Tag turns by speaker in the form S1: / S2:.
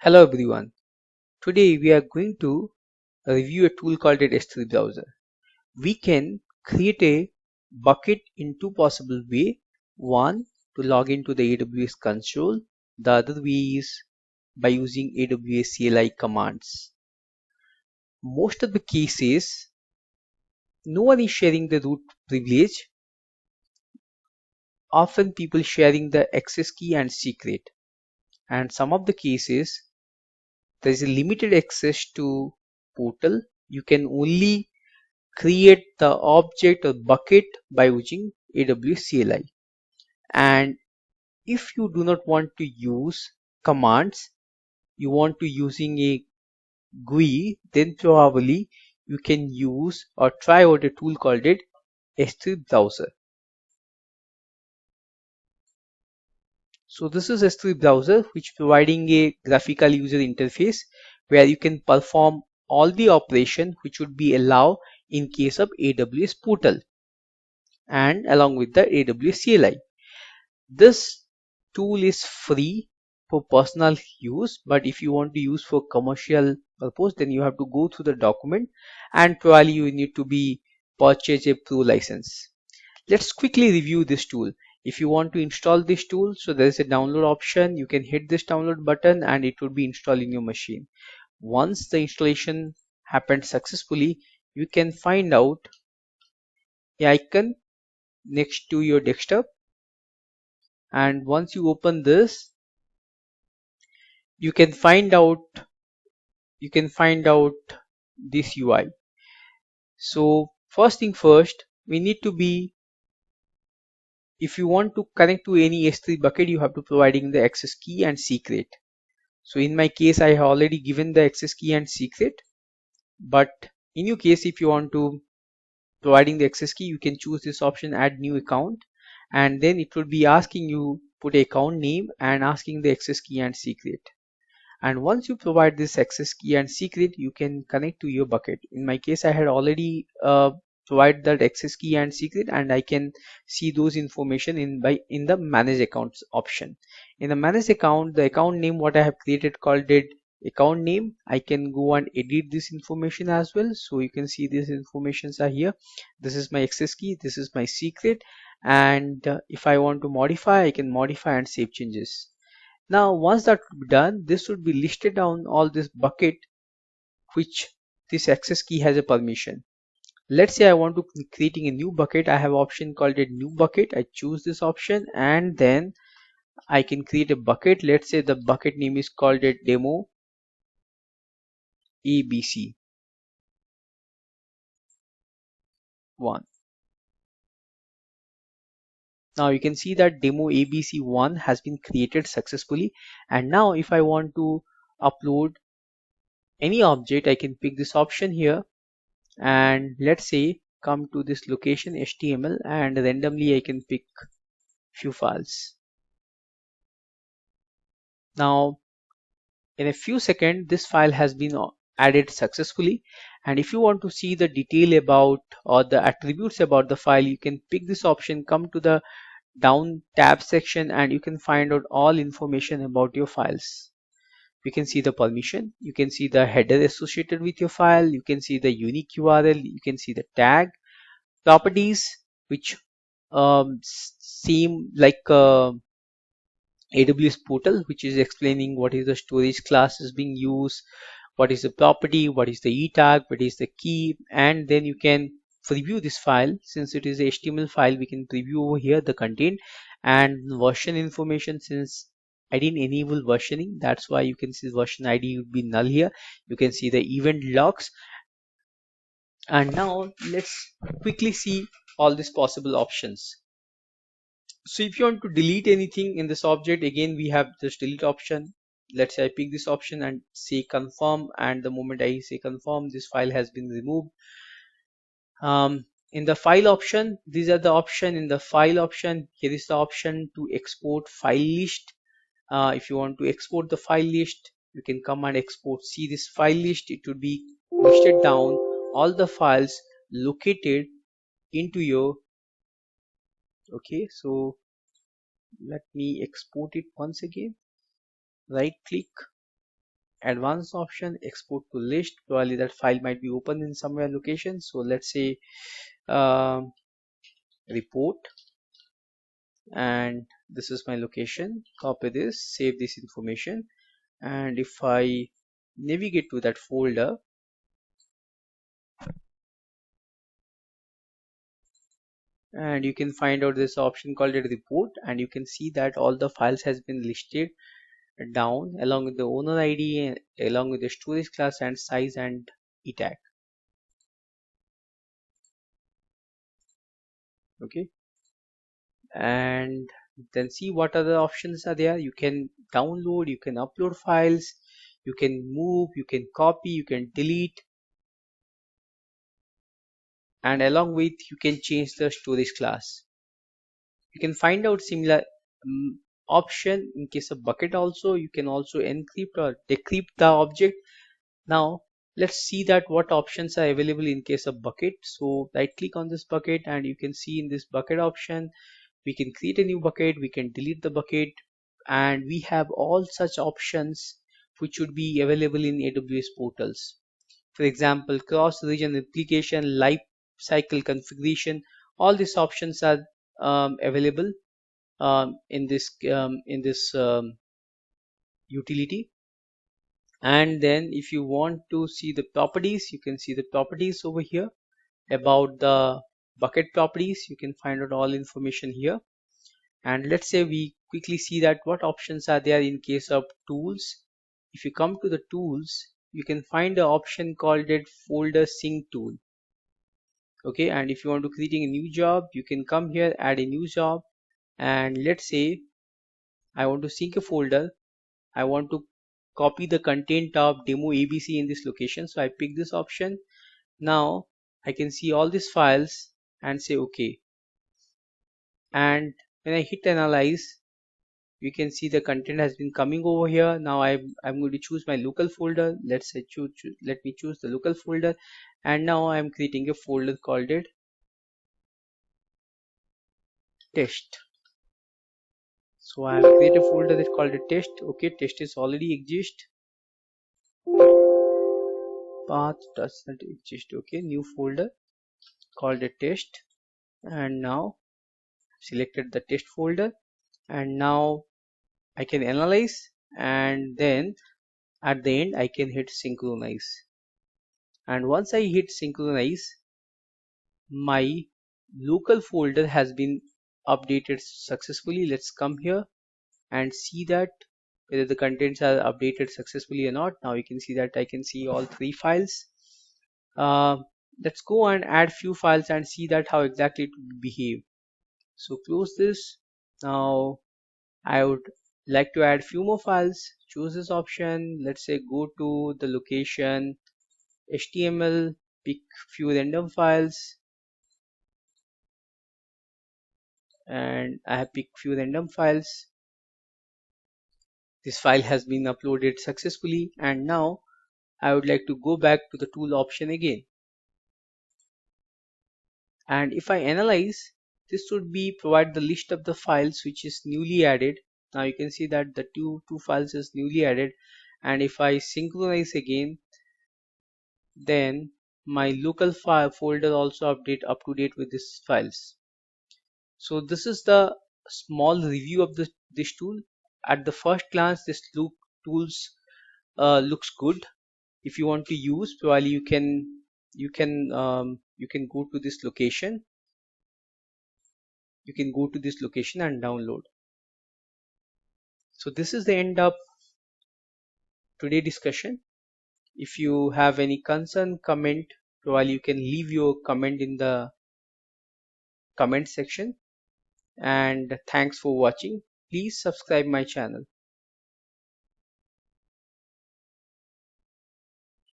S1: Hello everyone. Today we are going to review a tool called an S3 browser. We can create a bucket in two possible ways. One, to log into the AWS console. The other way is by using AWS CLI commands. Most of the cases, no one is sharing the root privilege. Often people sharing the access key and secret. And some of the cases, there is a limited access to portal. You can only create the object or bucket by using AWS CLI. And if you do not want to use commands, you want to using a GUI, then probably you can use or try out a tool called it S3 browser. So this is S3 browser, which providing a graphical user interface where you can perform all the operation which would be allowed in case of AWS portal and along with the AWS CLI. This tool is free for personal use, but if you want to use for commercial purpose, then you have to go through the document and probably you need to be purchase a pro license. Let's quickly review this tool. If you want to install this tool, so there is a download option. You can hit this download button and it will be installed in your machine. Once the installation happens successfully, you can find out the icon next to your desktop, and once you open this, you can find out this UI. So first thing first, we need to be, if you want to connect to any S3 bucket, you have to providing the access key and secret. So in my case, I have already given the access key and secret, but in your case, if you want to providing the access key, you can choose this option, add new account, and then it will be asking you put account name and asking the access key and secret. And once you provide this access key and secret, you can connect to your bucket. In my case, I had already provided that access key and secret, and I can see those information in the manage accounts option. In the manage account, the account name what I have created called it account name, I can go and edit this information as well. So you can see these informations are here. This is my access key, this is my secret, and if I want to modify, I can modify and save changes. Now once that would be done, this would be listed down all this bucket which this access key has a permission. Let's say I want to creating a new bucket. I have option called a new bucket. I choose this option and then I can create a bucket. Let's say the bucket name is called a demo ABC 1. Now you can see that demo ABC1 has been created successfully, and now if I want to upload any object, I can pick this option here and let's say come to this location HTML and randomly I can pick few files. Now in a few seconds this file has been added successfully, and if you want to see the detail about or the attributes about the file, you can pick this option, come to the down tab section, and you can find out all information about your files. You can see the permission, you can see the header associated with your file, you can see the unique URL, you can see the tag, properties which seem like AWS portal, which is explaining what is the storage class is being used, what is the property, what is the e tag, what is the key, and then you can preview this file. Since it is a HTML file, we can preview over here the content and version information. Since I didn't enable versioning, that's why you can see version ID would be null here. You can see the event logs, and now let's quickly see all these possible options. So if you want to delete anything in this object, again we have this delete option. Let's say I pick this option and say confirm, and the moment I say confirm, this file has been removed. In the file option, these are the option. In the file option, here is the option to export file list. If you want to export the file list, you can come and export. See this file list, it would be listed down all the files located into your, okay, so let me export it once again. Right click, advanced option, export to list. Probably that file might be open in somewhere location. So let's say report, and this is my location. Copy this, save this information, and if I navigate to that folder, and you can find out this option called a report, and you can see that all the files has been listed down along with the owner ID and along with the storage class and size and etag. Okay, and then see what other options are there. You can download, you can upload files, you can move, you can copy, you can delete, and along with you can change the storage class. You can find out similar option in case of bucket. Also you can also encrypt or decrypt the object. Now let's see that what options are available in case of bucket. So right click on this bucket, and you can see in this bucket option we can create a new bucket, we can delete the bucket, and we have all such options which would be available in AWS portals. For example, cross region replication, life cycle configuration, all these options are available in this utility. And then if you want to see the properties, you can see the properties over here. About the bucket properties, you can find out all information here. And let's say we quickly see that what options are there in case of tools. If you come to the tools, you can find the option called it folder sync tool. Okay, and if you want to creating a new job, you can come here, add a new job, and let's say I want to sync a folder. I want to copy the content of demo ABC in this location, so I pick this option. Now I can see all these files and say okay, and when I hit analyze, you can see the content has been coming over here. Now I'm going to choose my local folder. Let's say let me choose the local folder, and now I'm creating a folder called it test. So I have created a folder that called it test. Okay, test is already exist. Path does not exist. Okay, new folder called it test, and now selected the test folder, and now I can analyze, and then at the end I can hit synchronize. And once I hit synchronize, my local folder has been updated successfully. Let's come here and see that whether the contents are updated successfully or not. Now you can see that I can see all three files. uh, let's go and add few files and see that how exactly it would behave. So close this. Now I would like to add few more files. Choose this option. Let's say go to the location HTML, pick few random files, and I have picked few random files. This file has been uploaded successfully, and now I would like to go back to the tool option again. And if I analyze, this would be provide the list of the files which is newly added. Now you can see that the two files is newly added, and if I synchronize again, then my local file folder also update up to date with these files. So this is the small review of this tool. At the first glance, this tools looks good. If you want to use, probably you can go to this location. You can go to this location and download. So this is the end of today discussion. If you have any concern, comment, probably you can leave your comment in the comment section. And thanks for watching. Please subscribe my channel.